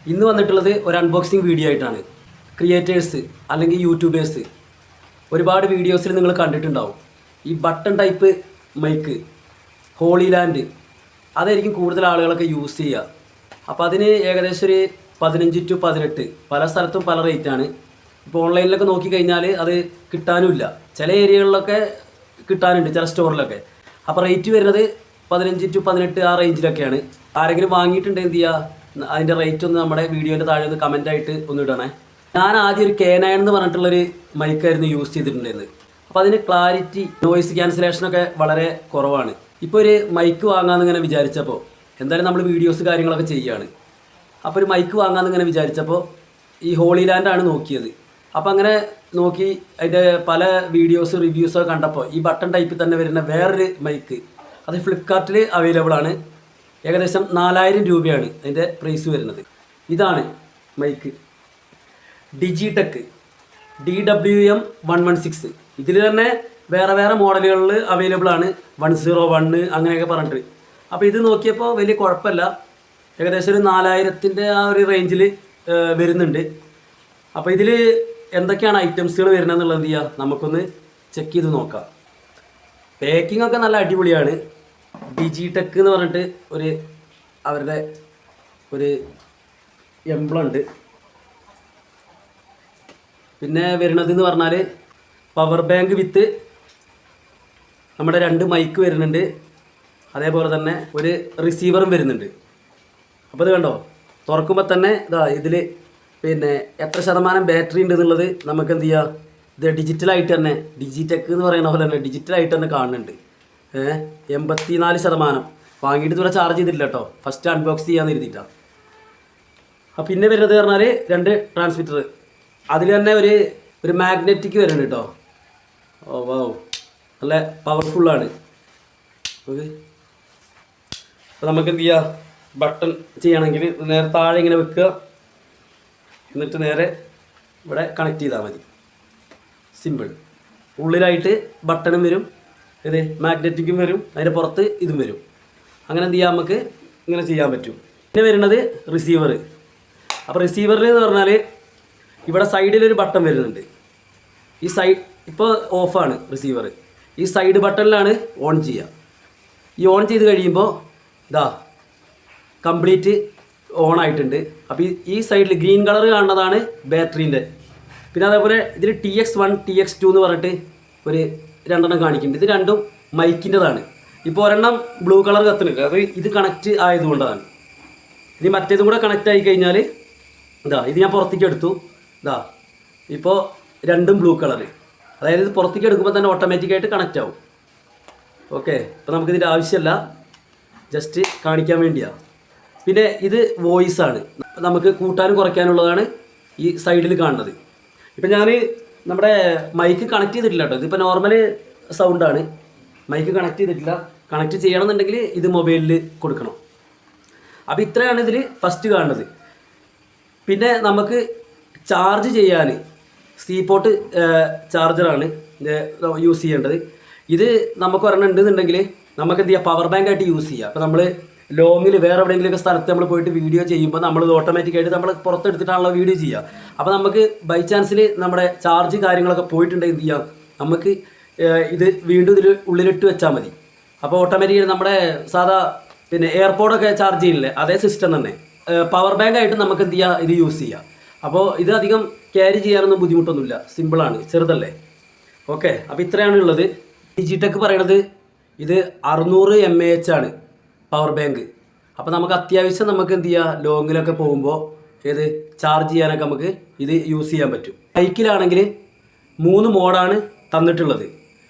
ഇന്ന് വന്നിട്ടുള്ളത് ഒരു അൺബോക്സിങ് വീഡിയോ ആയിട്ടാണ്. ക്രിയേറ്റേഴ്സ് അല്ലെങ്കിൽ യൂട്യൂബേഴ്സ് ഒരുപാട് വീഡിയോസിൽ നിങ്ങൾ കണ്ടിട്ടുണ്ടാവും ഈ ബട്ടൺ ടൈപ്പ് മൈക്ക് ഹോളിലാൻഡ്. അതായിരിക്കും കൂടുതൽ ആളുകളൊക്കെ യൂസ് ചെയ്യുക. അപ്പോൾ അതിന് ഏകദേശം ഒരു 15 to 18 പല സ്ഥലത്തും പല റേറ്റാണ്. ഇപ്പോൾ ഓൺലൈനിലൊക്കെ നോക്കിക്കഴിഞ്ഞാൽ അത് കിട്ടാനുമില്ല. ചില ഏരിയകളിലൊക്കെ കിട്ടാനുണ്ട്, ചില സ്റ്റോറിലൊക്കെ. അപ്പോൾ റേറ്റ് വരുന്നത് 15 to 18 ആ റേഞ്ചിലൊക്കെയാണ്. ആരെങ്കിലും വാങ്ങിയിട്ടുണ്ടെങ്കിൽ എന്ത് ചെയ്യുക, അതിൻ്റെ റേറ്റ് ഒന്ന് നമ്മുടെ വീഡിയോൻ്റെ താഴെ ഒന്ന് കമൻറ്റായിട്ട് ഒന്ന് ഇടണേ. ഞാൻ ആദ്യം ഒരു K9 എന്ന് പറഞ്ഞിട്ടുള്ളൊരു മൈക്കായിരുന്നു യൂസ് ചെയ്തിട്ടുണ്ടായിരുന്നത്. അപ്പോൾ അതിന് ക്ലാരിറ്റി, നോയിസ് ക്യാൻസലേഷനൊക്കെ വളരെ കുറവാണ്. ഇപ്പോൾ ഒരു മൈക്ക് വാങ്ങാമെന്ന് ഇങ്ങനെ വിചാരിച്ചപ്പോൾ, എന്തായാലും നമ്മൾ വീഡിയോസ് കാര്യങ്ങളൊക്കെ ചെയ്യുകയാണ്. അപ്പോൾ ഒരു മൈക്ക് വാങ്ങാമെന്ന് ഇങ്ങനെ വിചാരിച്ചപ്പോൾ ഈ ഹോളിലാൻഡാണ് നോക്കിയത്. അപ്പോൾ അങ്ങനെ നോക്കി അതിൻ്റെ പല വീഡിയോസ് റിവ്യൂസൊക്കെ കണ്ടപ്പോൾ ഈ ബട്ടൺ ടൈപ്പിൽ തന്നെ വരുന്ന വേറൊരു മൈക്ക് അത് ഫ്ലിപ്കാർട്ടിൽ അവൈലബിൾ ആണ്. ഏകദേശം 4000 രൂപയാണ് അതിൻ്റെ പ്രൈസ് വരുന്നത്. ഇതാണ് മൈക്ക് ഡിജിടെക് DWM116. ഇതിൽ തന്നെ വേറെ വേറെ മോഡലുകളിൽ അവൈലബിൾ ആണ്, 101 അങ്ങനെയൊക്കെ പറഞ്ഞിട്ട്. അപ്പോൾ ഇത് നോക്കിയപ്പോൾ വലിയ കുഴപ്പമില്ല, ഏകദേശം ഒരു 4000-ൻ്റെ ആ ഒരു റേഞ്ചിൽ വരുന്നുണ്ട്. അപ്പോൾ ഇതിൽ എന്തൊക്കെയാണ് ഐറ്റംസുകൾ വരുന്നതെന്നുള്ളത് എന്ത് ചെയ്യുക, നമുക്കൊന്ന് ചെക്ക് ചെയ്ത് നോക്കാം. പാക്കിംഗ് ഒക്കെ നല്ല അടിപൊളിയാണ്. ഡിജിടെക് എന്ന് പറഞ്ഞിട്ട് അവരുടെ ഒരു എംബ്ലം ഉണ്ട്. പിന്നെ വരുന്നതെന്ന് പറഞ്ഞാൽ പവർ ബാങ്ക് വിത്ത് നമ്മുടെ 2 മൈക്ക് വരുന്നുണ്ട്. അതേപോലെ തന്നെ ഒരു റിസീവറും വരുന്നുണ്ട്. അപ്പോൾ ഇത് കണ്ടോ, തുറക്കുമ്പോൾ തന്നെ ഇതാ ഇതിൽ പിന്നെ എത്ര ശതമാനം ബാറ്ററി ഉണ്ട് എന്നുള്ളത് നമുക്ക് എന്ത് ചെയ്യുക, ഇത് ഡിജിറ്റലായിട്ട് തന്നെ, ഡിജിടെക് എന്ന് പറയുന്ന പോലെ തന്നെ ഡിജിറ്റലായിട്ട് തന്നെ കാണുന്നുണ്ട്. 84%. വാങ്ങിയിട്ട് ഇതുവരെ ചാർജ് ചെയ്തിട്ടില്ല കേട്ടോ, ഫസ്റ്റ് അൺബോക്സ് ചെയ്യാമെന്ന് എഴുതിയിട്ടാണ്. പിന്നെ വരുന്നത് പറഞ്ഞാൽ 2 ട്രാൻസ്മിറ്റർ, അതിൽ തന്നെ ഒരു മാഗ്നറ്റിക് വരുന്നുണ്ട് കേട്ടോ. ഓ വാ, നല്ല പവർഫുള്ളാണ്. ഓക്കെ, അപ്പോൾ നമുക്ക് എന്ത് ചെയ്യുക, ബട്ടൺ ചെയ്യണമെങ്കിൽ നേരെ താഴെ ഇങ്ങനെ വെക്കുക, എന്നിട്ട് നേരെ ഇവിടെ കണക്ട് ചെയ്താൽ മതി. സിമ്പിൾ. ഉള്ളിലായിട്ട് ബട്ടണും വരും, ഇത് മാഗ്നറ്റിക്കും വരും, അതിൻ്റെ പുറത്ത് ഇതും വരും. അങ്ങനെ എന്ത് ചെയ്യാം, നമുക്ക് ഇങ്ങനെ ചെയ്യാൻ പറ്റും. പിന്നെ വരുന്നത് റിസീവർ. അപ്പോൾ റിസീവറിൽ എന്ന് പറഞ്ഞാൽ ഇവിടെ സൈഡിലൊരു ബട്ടൺ വരുന്നുണ്ട്. ഈ സൈഡ് ഇപ്പോൾ ഓഫാണ് റിസീവർ. ഈ സൈഡ് ബട്ടണിലാണ് ഓൺ ചെയ്യുക. ഈ ഓൺ ചെയ്ത് കഴിയുമ്പോൾ ഇതാ കംപ്ലീറ്റ് ഓൺ ആയിട്ടുണ്ട്. അപ്പോൾ ഈ സൈഡിൽ ഗ്രീൻ കളർ കാണുന്നതാണ് ബാറ്ററീൻ്റെ. പിന്നെ അതേപോലെ ഇതിൽ TX1 TX2 എന്ന് പറഞ്ഞിട്ട് ഒരു 2 കാണിക്കുന്നുണ്ട്. ഇത് രണ്ടും മൈക്കിൻ്റെതാണ്. ഇപ്പോൾ ഒരെണ്ണം ബ്ലൂ കളർ കത്തുന്നുണ്ട്, അത് ഇത് കണക്റ്റ് ആയതുകൊണ്ടാണ്. ഇനി മറ്റേതും കൂടെ കണക്റ്റ് ആയി കഴിഞ്ഞാൽ ഇതാ ഇത് ഞാൻ പുറത്തേക്ക് എടുത്തു, ഇതാ ഇപ്പോൾ രണ്ടും ബ്ലൂ കളർ, അതായത് ഇത് പുറത്തേക്ക് എടുക്കുമ്പോൾ തന്നെ ഓട്ടോമാറ്റിക്കായിട്ട് കണക്റ്റ് ആവും. ഓക്കെ, അപ്പോൾ നമുക്കിതിൻ്റെ ആവശ്യമില്ല, ജസ്റ്റ് കാണിക്കാൻ വേണ്ടിയാണ്. പിന്നെ ഇത് വോയിസ് ആണ്, നമുക്ക് കൂട്ടാനും കുറയ്ക്കാനുള്ളതാണ് ഈ സൈഡിൽ കാണുന്നത്. ഇപ്പം ഞാൻ നമ്മുടെ മൈക്ക് കണക്ട് ചെയ്തിട്ടില്ല കേട്ടോ, ഇതിപ്പോൾ നോർമൽ സൗണ്ടാണ്, മൈക്ക് കണക്ട് ചെയ്തിട്ടില്ല. കണക്ട് ചെയ്യണമെന്നുണ്ടെങ്കിൽ ഇത് മൊബൈലിൽ കൊടുക്കണം. അപ്പോൾ ഇത്രയാണ് ഇതിൽ ഫസ്റ്റ് കാണുന്നത്. പിന്നെ നമുക്ക് ചാർജ് ചെയ്യാൻ C-പോർട്ട് ചാർജറാണ് യൂസ് ചെയ്യേണ്ടത്. ഇത് നമുക്ക് ഒരെണ്ണം ഉണ്ടെന്നുണ്ടെങ്കിൽ നമുക്ക് എന്ത് ചെയ്യുക, പവർ ബാങ്ക് ആയിട്ട് യൂസ് ചെയ്യുക. അപ്പോൾ നമ്മൾ ലോങ്ങിൽ വേറെ എവിടെയെങ്കിലുമൊക്കെ സ്ഥലത്ത് നമ്മൾ പോയിട്ട് വീഡിയോ ചെയ്യുമ്പോൾ നമ്മൾ ഓട്ടോമാറ്റിക്കായിട്ട് നമ്മൾ പുറത്തെടുത്തിട്ടാണല്ലോ വീഡിയോ ചെയ്യുക. അപ്പോൾ നമുക്ക് ബൈ ചാൻസിൽ നമ്മുടെ ചാർജ് കാര്യങ്ങളൊക്കെ പോയിട്ടുണ്ടെങ്കിൽ എന്ത് ചെയ്യാം, നമുക്ക് ഇത് വീണ്ടും ഇതിൽ ഉള്ളിലിട്ട് വെച്ചാൽ മതി. അപ്പോൾ ഓട്ടോമാറ്റിക്കായിട്ട് നമ്മുടെ സാധാ പിന്നെ എയർപോർട്ടൊക്കെ ചാർജ് ചെയ്യില്ലേ, അതേ സിസ്റ്റം തന്നെ പവർ ബാങ്ക് ആയിട്ട് നമുക്ക് എന്ത് ചെയ്യുക, ഇത് യൂസ് ചെയ്യുക. അപ്പോൾ ഇത് അധികം ക്യാരി ചെയ്യാനൊന്നും ബുദ്ധിമുട്ടൊന്നുമില്ല, സിമ്പിളാണ്, ചെറുതല്ലേ. ഓക്കെ, അപ്പോൾ ഇത്രയാണ് ഉള്ളത്. ഡിജിടെക് പറയണത് ഇത് 600 mAh ആണ് പവർ ബാങ്ക്. അപ്പോൾ നമുക്ക് അത്യാവശ്യം നമുക്ക് എന്ത് ചെയ്യുക, ലോങ്ങിലൊക്കെ പോകുമ്പോൾ ചാർജ് ചെയ്യാനൊക്കെ നമുക്ക് ഇത് യൂസ് ചെയ്യാൻ പറ്റും. ബൈക്കിലാണെങ്കിൽ 3 മോഡാണ് തന്നിട്ടുള്ളത്.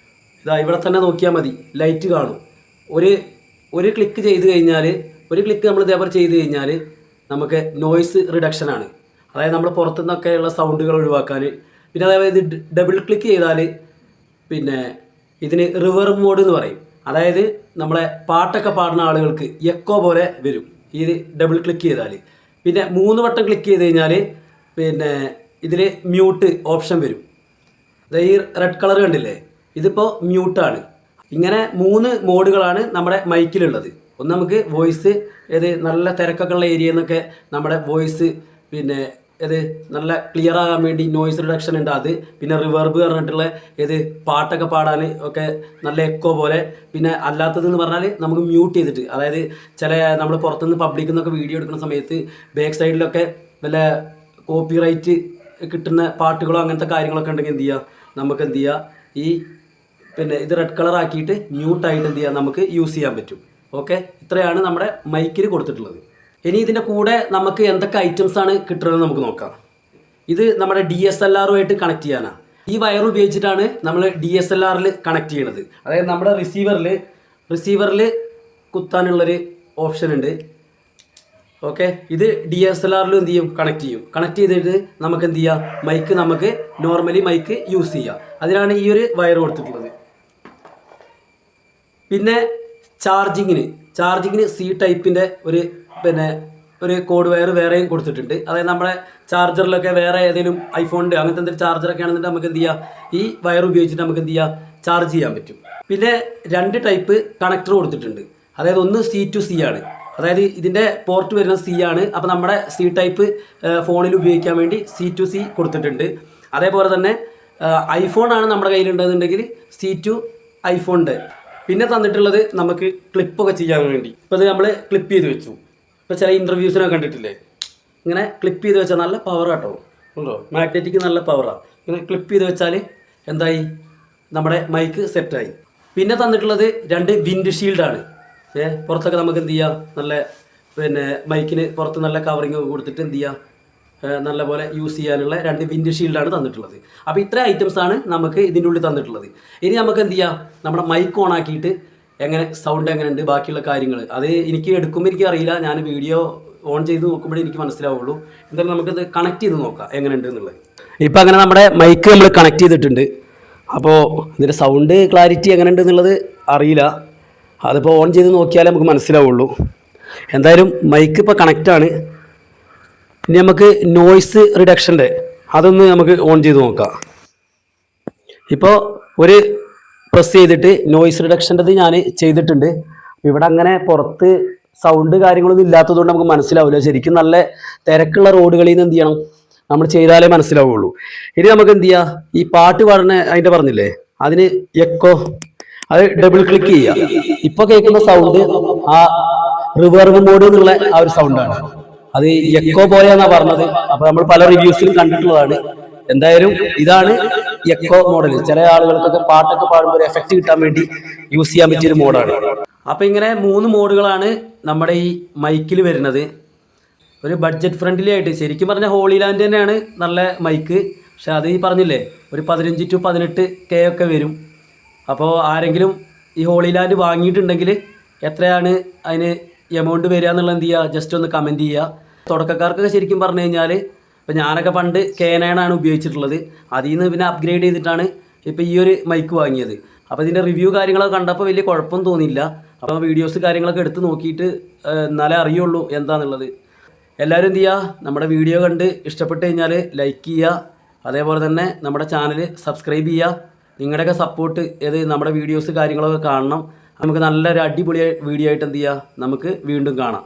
ഇതാ ഇവിടെ തന്നെ നോക്കിയാൽ മതി, ലൈറ്റ് കാണും. ഒരു ക്ലിക്ക് ചെയ്ത് കഴിഞ്ഞാൽ, ഒരു ക്ലിക്ക് നമ്മൾ ഇതേപോലെ ചെയ്ത് കഴിഞ്ഞാൽ നമുക്ക് നോയ്സ് റിഡക്ഷനാണ്, അതായത് നമ്മൾ പുറത്തുനിന്നൊക്കെയുള്ള സൗണ്ടുകൾ ഒഴിവാക്കാൻ. പിന്നെ അതേപോലെ ഇത് ഡബിൾ ക്ലിക്ക് ചെയ്താൽ പിന്നെ ഇതിന് റിവേർബ് മോഡ് എന്ന് പറയും, അതായത് നമ്മളെ പാട്ടൊക്കെ പാടുന്ന ആളുകൾക്ക് എക്കോ പോലെ വരും ഈ ഡബിൾ ക്ലിക്ക് ചെയ്താൽ. പിന്നെ 3 വട്ടം ക്ലിക്ക് ചെയ്ത് കഴിഞ്ഞാൽ പിന്നെ ഇതിൽ മ്യൂട്ട് ഓപ്ഷൻ വരും. ഈ റെഡ് കളർ കണ്ടില്ലേ, ഇതിപ്പോൾ മ്യൂട്ടാണ്. ഇങ്ങനെ 3 മോഡുകളാണ് നമ്മുടെ മൈക്കിലുള്ളത്. ഒന്ന് നമുക്ക് വോയിസ് ഏത് നല്ല തിരക്കൊക്കെ ഉള്ള ഏരിയയിൽ നിന്നൊക്കെ നമ്മുടെ വോയിസ് പിന്നെ ഏത് നല്ല ക്ലിയർ ആകാൻ വേണ്ടി നോയ്സ് റിഡക്ഷൻ ഉണ്ട് അത്. പിന്നെ റിവർബ് പറഞ്ഞിട്ടുള്ള ഏത് പാട്ടൊക്കെ പാടാൻ ഒക്കെ നല്ല എക്കോ പോലെ. പിന്നെ അല്ലാത്തതെന്ന് പറഞ്ഞാൽ നമുക്ക് മ്യൂട്ട് ചെയ്തിട്ട്, അതായത് ചില നമ്മൾ പുറത്തുനിന്ന് പബ്ലിക്കിൽ നിന്നൊക്കെ വീഡിയോ എടുക്കുന്ന സമയത്ത് ബാക്ക് സൈഡിലൊക്കെ വല്ല കോപ്പിറൈറ്റ് കിട്ടുന്ന പാട്ടുകളോ അങ്ങനത്തെ കാര്യങ്ങളൊക്കെ ഉണ്ടെങ്കിൽ എന്ത് ചെയ്യുക, നമുക്ക് എന്ത് ചെയ്യുക, ഈ പിന്നെ ഇത് റെഡ് കളർ ആക്കിയിട്ട് മ്യൂട്ടായിട്ട് എന്ത് ചെയ്യുക നമുക്ക് യൂസ് ചെയ്യാൻ പറ്റും. ഓക്കെ, ഇത്രയാണ് നമ്മുടെ മൈക്കിൽ കൊടുത്തിട്ടുള്ളത്. ഇനി ഇതിൻ്റെ കൂടെ നമുക്ക് എന്തൊക്കെ ഐറ്റംസ് ആണ് കിട്ടുന്നത് നമുക്ക് നോക്കാം. ഇത് നമ്മുടെ DSLR-ഉമായിട്ട് കണക്ട് ചെയ്യാനാണ്. ഈ വയർ ഉപയോഗിച്ചിട്ടാണ് നമ്മൾ DSLR-ൽ കണക്ട് ചെയ്യണത്. അതായത് നമ്മുടെ റിസീവറിൽ കുത്താനുള്ളൊരു ഓപ്ഷൻ ഉണ്ട്. ഓക്കെ, ഇത് DSLR-ലും എന്ത് ചെയ്യും, കണക്ട് ചെയ്യും. കണക്ട് ചെയ്തിട്ട് നമുക്ക് എന്ത് ചെയ്യാം, മൈക്ക് നമുക്ക് നോർമലി മൈക്ക് യൂസ് ചെയ്യാം. അതിനാണ് ഈ ഒരു വയർ കൊടുത്തിട്ടുള്ളത്. പിന്നെ ചാർജിങ്ങിന് C ടൈപ്പിൻ്റെ ഒരു കോഡ് വയർ വേറെയും കൊടുത്തിട്ടുണ്ട്. അതായത് നമ്മുടെ ചാർജറിലൊക്കെ വേറെ ഏതെങ്കിലും ഐഫോണിൻ്റെ അങ്ങനത്തെ എന്തെങ്കിലും ചാർജറൊക്കെ ആണെന്നുണ്ടെങ്കിൽ നമുക്ക് എന്ത് ചെയ്യാം, ഈ വയർ ഉപയോഗിച്ചിട്ട് നമുക്ക് എന്ത് ചെയ്യാം, ചാർജ് ചെയ്യാൻ പറ്റും. പിന്നെ 2 ടൈപ്പ് കണക്ടർ കൊടുത്തിട്ടുണ്ട്. അതായത് ഒന്ന് C to C ആണ്, അതായത് ഇതിൻ്റെ പോർട്ട് വരുന്ന C ആണ്. അപ്പോൾ നമ്മുടെ C ടൈപ്പ് ഫോണിൽ ഉപയോഗിക്കാൻ വേണ്ടി C to C കൊടുത്തിട്ടുണ്ട്. അതേപോലെ തന്നെ ഐഫോണാണ് നമ്മുടെ കയ്യിലുണ്ടെന്നുണ്ടെങ്കിൽ C to ഐഫോണിൻ്റെ. പിന്നെ തന്നിട്ടുള്ളത് നമുക്ക് ക്ലിപ്പൊക്കെ ചെയ്യാൻ വേണ്ടി. ഇപ്പോൾ ഇത് നമ്മൾ ക്ലിപ്പ് ചെയ്ത് വെച്ചു. ഇപ്പോൾ ചില ഇൻ്റർവ്യൂസിനൊക്കെ കണ്ടിട്ടില്ലേ, ഇങ്ങനെ ക്ലിപ്പ് ചെയ്ത് വെച്ചാൽ നല്ല പവർ കേട്ടോ, ഉണ്ടോ, മാഗ്നറ്റിക് നല്ല പവറാണ്. ഇങ്ങനെ ക്ലിപ്പ് ചെയ്ത് വെച്ചാൽ എന്തായി, നമ്മുടെ മൈക്ക് സെറ്റായി. പിന്നെ തന്നിട്ടുള്ളത് 2 വിൻഡ് ഷീൽഡാണ്. പുറത്തൊക്കെ നമുക്ക് എന്ത് ചെയ്യാം, നല്ല പിന്നെ മൈക്കിന് പുറത്ത് നല്ല കവറിങ് കൊടുത്തിട്ട് എന്ത് ചെയ്യാം, നല്ല പോലെ യൂസ് ചെയ്യാനുള്ള 2 വിൻഡ് ഷീൽഡാണ് തന്നിട്ടുള്ളത്. അപ്പോൾ ഇത്ര ഐറ്റംസാണ് നമുക്ക് ഇതിൻ്റെ ഉള്ളിൽ തന്നിട്ടുള്ളത്. ഇനി നമുക്ക് എന്ത് ചെയ്യാം, നമ്മുടെ മൈക്ക് ഓൺ ആക്കിയിട്ട് എങ്ങനെ സൗണ്ട് എങ്ങനെയുണ്ട് ബാക്കിയുള്ള കാര്യങ്ങൾ അത് എനിക്ക് എടുക്കുമ്പോൾ എനിക്ക് അറിയില്ല, ഞാൻ വീഡിയോ ഓൺ ചെയ്ത് നോക്കുമ്പോഴേ എനിക്ക് മനസ്സിലാവുള്ളൂ. എന്തായാലും നമുക്കിത് കണക്ട് ചെയ്ത് നോക്കാം എങ്ങനെയുണ്ട് എന്നുള്ളത്. ഇപ്പോൾ അങ്ങനെ നമ്മുടെ മൈക്ക് നമ്മൾ കണക്ട് ചെയ്തിട്ടുണ്ട്. അപ്പോൾ ഇതിൻ്റെ സൗണ്ട് ക്ലാരിറ്റി എങ്ങനെയുണ്ട് എന്നുള്ളത് അറിയില്ല, അതിപ്പോൾ ഓൺ ചെയ്ത് നോക്കിയാലേ നമുക്ക് മനസ്സിലാവുള്ളൂ. എന്തായാലും മൈക്ക് ഇപ്പോൾ കണക്റ്റാണ്. ഇനി നമുക്ക് നോയ്സ് റിഡക്ഷൻ്റെ അതൊന്ന് നമുക്ക് ഓൺ ചെയ്ത് നോക്കാം. ഇപ്പോൾ ഒരു പ്രസ് ചെയ്തിട്ട് നോയ്സ് റിഡക്ഷൻ്റെത് ഞാൻ ചെയ്തിട്ടുണ്ട്. ഇവിടെ അങ്ങനെ പുറത്ത് സൗണ്ട് കാര്യങ്ങളൊന്നും ഇല്ലാത്തതുകൊണ്ട് നമുക്ക് മനസ്സിലാവില്ല. ശരിക്കും നല്ല തിരക്കുള്ള റോഡുകളിൽ നിന്ന് എന്ത് ചെയ്യണം, നമ്മൾ ചെയ്താലേ മനസ്സിലാവുള്ളൂ. ഇനി നമുക്ക് എന്ത് ചെയ്യാം, ഈ പാട്ട് പാടുന്ന അതിൻ്റെ പറഞ്ഞില്ലേ, അതിന് എക്കോ അത് ഡബിൾ ക്ലിക്ക് ചെയ്യുക. ഇപ്പോൾ കേൾക്കുന്ന സൗണ്ട് ആ റിവേർബ് മോഡ് എന്നുള്ള ആ ഒരു സൗണ്ടാണ്. അത് എക്കോ പോലെയാണെന്നാണ് പറഞ്ഞത്. അപ്പോൾ നമ്മൾ പല റിവ്യൂസിലും കണ്ടിട്ടുള്ളതാണ്. എന്തായാലും ഇതാണ് എക്കോ മോഡൽ. ചില ആളുകൾക്കൊക്കെ പാട്ടൊക്കെ പാടുമ്പോൾ ഒരു എഫക്റ്റ് കിട്ടാൻ വേണ്ടി യൂസ് ചെയ്യാൻ പറ്റിയൊരു മോഡാണ്. അപ്പോൾ ഇങ്ങനെ 3 മോഡുകളാണ് നമ്മുടെ ഈ മൈക്കിൽ വരുന്നത്. ഒരു ബഡ്ജറ്റ് ഫ്രണ്ട്ലി ആയിട്ട്, ശരിക്കും പറഞ്ഞാൽ ഹോളിലാൻഡ് തന്നെയാണ് നല്ല മൈക്ക്. പക്ഷെ അത് ഈ പറഞ്ഞില്ലേ ഒരു 15 to 18K ഒക്കെ വരും. അപ്പോൾ ആരെങ്കിലും ഈ ഹോളിലാൻഡ് വാങ്ങിയിട്ടുണ്ടെങ്കിൽ എത്രയാണ് അതിന് എമൗണ്ട് വരിക എന്നുള്ളത് എന്ത് ചെയ്യുക, ജസ്റ്റ് ഒന്ന് കമൻറ്റ് ചെയ്യുക. തുടക്കക്കാർക്കൊക്കെ ശരിക്കും പറഞ്ഞു കഴിഞ്ഞാൽ, ഇപ്പോൾ ഞാനൊക്കെ പണ്ട് K9 ആണ് ഉപയോഗിച്ചിട്ടുള്ളത്. അതിൽ നിന്ന് പിന്നെ അപ്ഗ്രേഡ് ചെയ്തിട്ടാണ് ഇപ്പോൾ ഈ ഒരു മൈക്ക് വാങ്ങിയത്. അപ്പോൾ ഇതിൻ്റെ റിവ്യൂ കാര്യങ്ങളൊക്കെ കണ്ടപ്പോൾ വലിയ കുഴപ്പമൊന്നും തോന്നിയില്ല. അപ്പോൾ വീഡിയോസ് കാര്യങ്ങളൊക്കെ എടുത്ത് നോക്കിയിട്ട് എന്നാലേ അറിയുള്ളൂ എന്താണെന്നുള്ളത്. എല്ലാവരും എന്ത് ചെയ്യുക, നമ്മുടെ വീഡിയോ കണ്ട് ഇഷ്ടപ്പെട്ട് കഴിഞ്ഞാൽ ലൈക്ക് ചെയ്യുക. അതേപോലെ തന്നെ നമ്മുടെ ചാനൽ സബ്സ്ക്രൈബ് ചെയ്യുക. നിങ്ങളുടെയൊക്കെ സപ്പോർട്ട് നമ്മുടെ വീഡിയോസ് കാര്യങ്ങളൊക്കെ കാണണം. നമുക്ക് നല്ലൊരു അടിപൊളി വീഡിയോ ആയിട്ട് എന്ത് ചെയ്യുക, നമുക്ക് വീണ്ടും കാണാം.